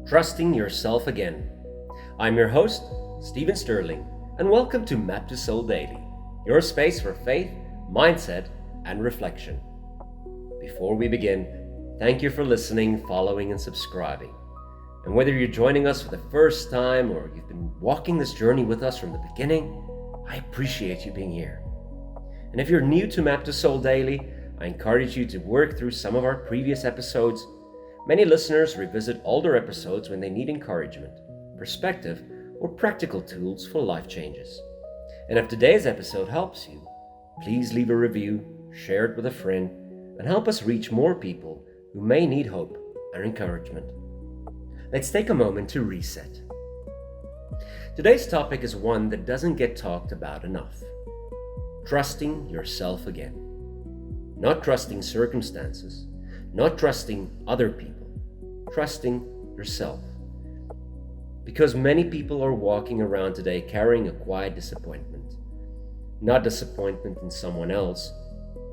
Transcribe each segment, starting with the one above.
Trusting Yourself Again. I'm your host, Stephen Sterling, and welcome to Map2Soul Daily, your space for faith, mindset, and reflection. Before we begin, thank you for listening, following, and subscribing. And whether you're joining us for the first time or you've been walking this journey with us from the beginning, I appreciate you being here. And if you're new to Map2Soul Daily, I encourage you to work through some of our previous episodes. Many listeners revisit older episodes when they need encouragement, perspective, or practical tools for life changes. And if today's episode helps you, please leave a review, share it with a friend, and help us reach more people who may need hope and encouragement. Let's take a moment to reset. Today's topic is one that doesn't get talked about enough. Trusting yourself again. Not trusting circumstances, not trusting other people, trusting yourself. Because many people are walking around today carrying a quiet disappointment. Not disappointment in someone else,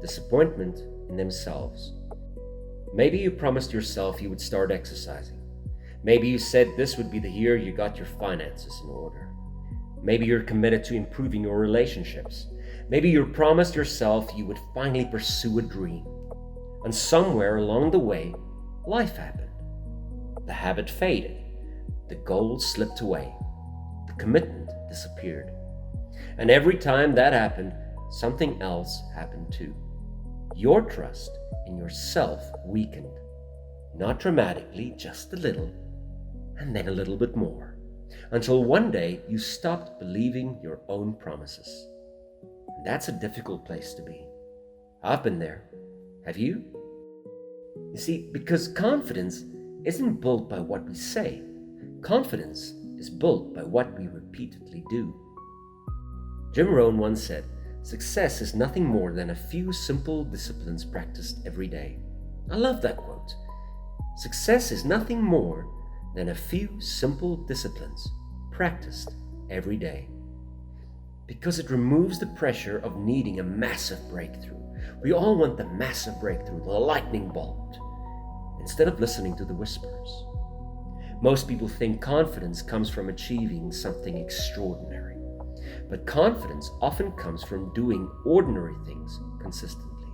disappointment in themselves. Maybe you promised yourself you would start exercising. Maybe you said this would be the year you got your finances in order. Maybe you're committed to improving your relationships. Maybe you promised yourself you would finally pursue a dream. And somewhere along the way, life happened. The habit faded. The goal slipped away. The commitment disappeared. And every time that happened, something else happened too. Your trust in yourself weakened. Not dramatically, just a little. And then a little bit more. Until one day you stopped believing your own promises. And that's a difficult place to be. I've been there. Have you? You see, because confidence isn't built by what we say. Confidence is built by what we repeatedly do. Jim Rohn once said, "Success is nothing more than a few simple disciplines practiced every day." I love that quote. Success is nothing more than a few simple disciplines practiced every day. Because it removes the pressure of needing a massive breakthrough. We all want the massive breakthrough, the lightning bolt, instead of listening to the whispers. Most people think confidence comes from achieving something extraordinary. But confidence often comes from doing ordinary things consistently.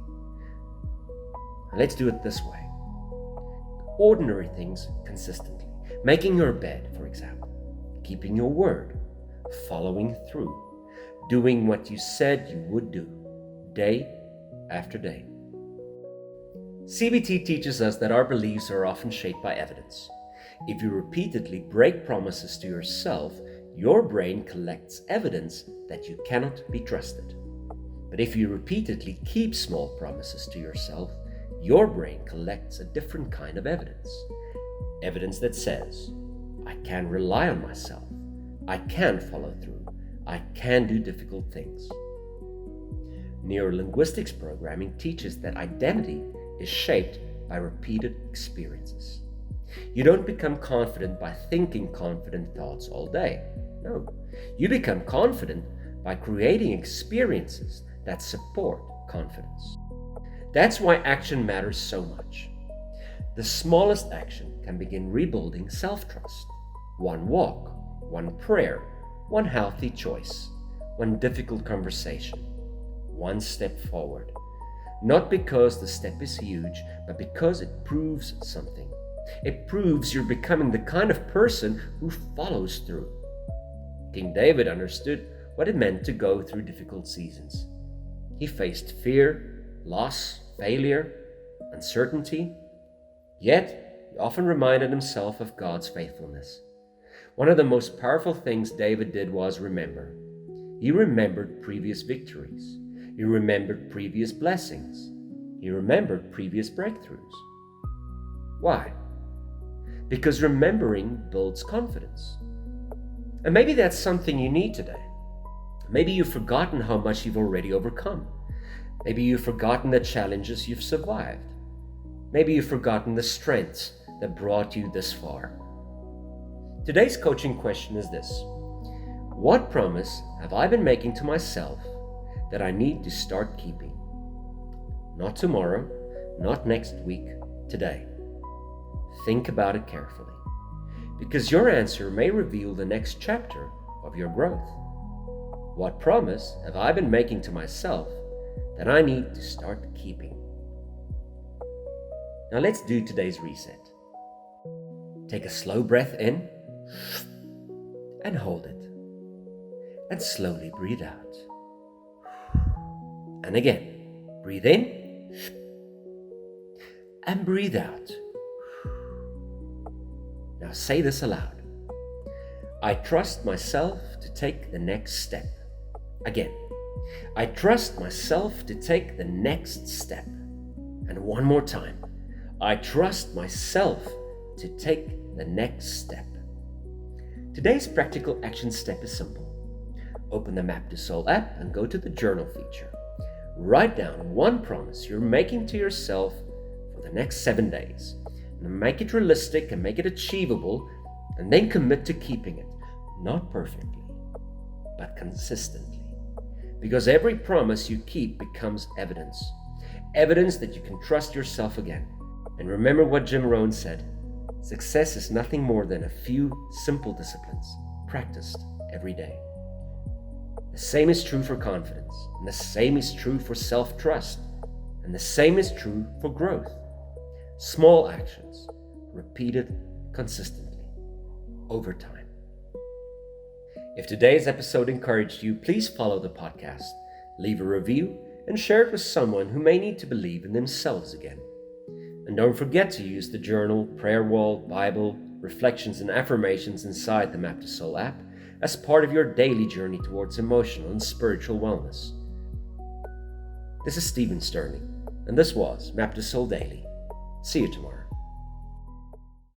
Let's do it this way. Ordinary things consistently. Making your bed, for example. Keeping your word. Following through. Doing what you said you would do. Day after day. CBT teaches us that our beliefs are often shaped by evidence. If you repeatedly break promises to yourself, your brain collects evidence that you cannot be trusted. But if you repeatedly keep small promises to yourself, your brain collects a different kind of evidence. Evidence that says, I can rely on myself. I can follow through. I can do difficult things. Neurolinguistics programming teaches that identity is shaped by repeated experiences. You don't become confident by thinking confident thoughts all day. No, you become confident by creating experiences that support confidence. That's why action matters so much. The smallest action can begin rebuilding self-trust. One walk, one prayer, one healthy choice, one difficult conversation, one step forward. Not because the step is huge, but because it proves something. It proves you're becoming the kind of person who follows through. King David understood what it meant to go through difficult seasons. He faced fear, loss, failure, uncertainty. Yet, he often reminded himself of God's faithfulness. One of the most powerful things David did was remember. He remembered previous victories. He remembered previous blessings. He remembered previous breakthroughs. Why? Because remembering builds confidence. And maybe that's something you need today. Maybe you've forgotten how much you've already overcome. Maybe you've forgotten the challenges you've survived. Maybe you've forgotten the strengths that brought you this far. Today's coaching question is this: what promise have I been making to myself that I need to start keeping? Not tomorrow, not next week, today. Think about it carefully. because your answer may reveal the next chapter of your growth. What promise have I been making to myself that I need to start keeping? Now let's do today's reset. Take a slow breath in and hold it. And slowly breathe out. And again, breathe in and breathe out. Now say this aloud. I trust myself to take the next step. Again, I trust myself to take the next step. And one more time. I trust myself to take the next step. Today's practical action step is simple. Open the Map2Soul app and go to the journal feature. Write down one promise you're making to yourself for the next 7 days. And make it realistic and make it achievable, and then commit to keeping it. Not perfectly, but consistently. Because every promise you keep becomes evidence. Evidence that you can trust yourself again. And remember what Jim Rohn said. Success is nothing more than a few simple disciplines practiced every day. The same is true for confidence, and the same is true for self-trust, and the same is true for growth. Small actions, repeated consistently, over time. If today's episode encouraged you, please follow the podcast, leave a review, and share it with someone who may need to believe in themselves again. And don't forget to use the journal, prayer wall, Bible, reflections, and affirmations inside the Map2Soul app as part of your daily journey towards emotional and spiritual wellness. This is Stephen Sterling, and this was Map2Soul Daily. See you tomorrow.